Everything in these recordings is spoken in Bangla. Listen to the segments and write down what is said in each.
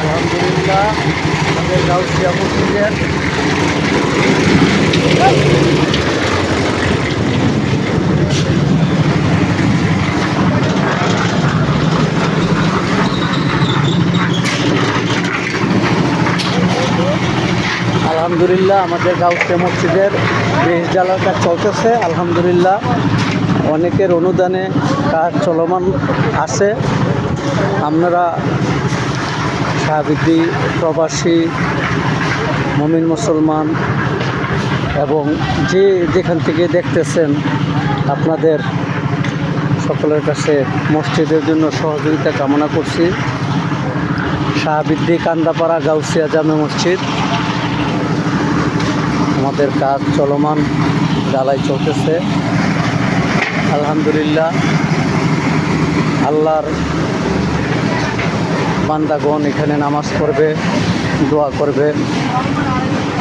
আলহামদুলিল্লাহ আমাদের গাউসিয়া মসজিদের আমাদের গাউসিয়া মসজিদের ব্রিজ ঢালার কাজ চলতেছে। আলহামদুলিল্লাহ অনেকের অনুদানে কাজ চলমান আছে। আপনারা সাহাবিদ্রী প্রবাসী মুমিন মুসলমান এবং যে যেখান থেকে দেখতেছেন, আপনাদের সকলের কাছে মসজিদের জন্য সহযোগিতা কামনা করছি। সাহাবিদ্রী কান্দাপাড়া গাউসিয়া জামে মসজিদ, আমাদের কাজ চলমান, ঢালাই চলতেছে। আলহামদুলিল্লাহ আল্লাহর বান্দাগণ এখানে নামাজ পড়বে, দোয়া করবে।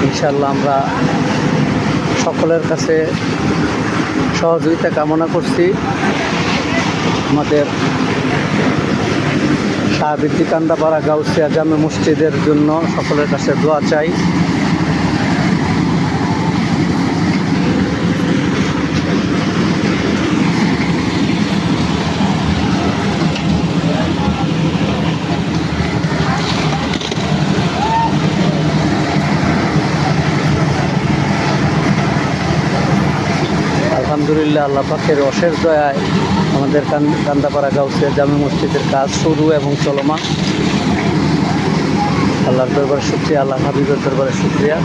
ইনশাআল্লাহ আমরা সকলের কাছে সহযোগিতা কামনা করছি। আমাদের সাহাবিদ্রী কান্দাপাড়া গাউসিয়া জামে মসজিদের জন্য সকলের কাছে দোয়া চাই। আলহামদুলিল্লাহ আল্লাহ পাকের অশেষ দয়ায় আমাদের কান্দাপাড়া গাউসিয়া জামে মসজিদের কাজ শুরু এবং চলমান। আল্লাহর দরবারে শুকরিয়া, আল্লাহ হাবিবের দরবারে শুকরিয়া।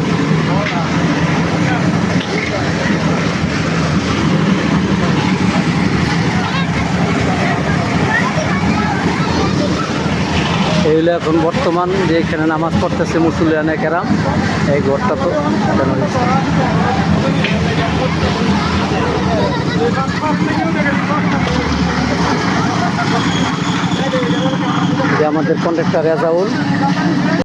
এই হলো এখন বর্তমান যে এখানে নামাজ পড়তেছে মুসল্লিয়ানে কেরাম। এই ঘরটা তো যে আমাদের কন্ট্রাক্টর রেজাউল।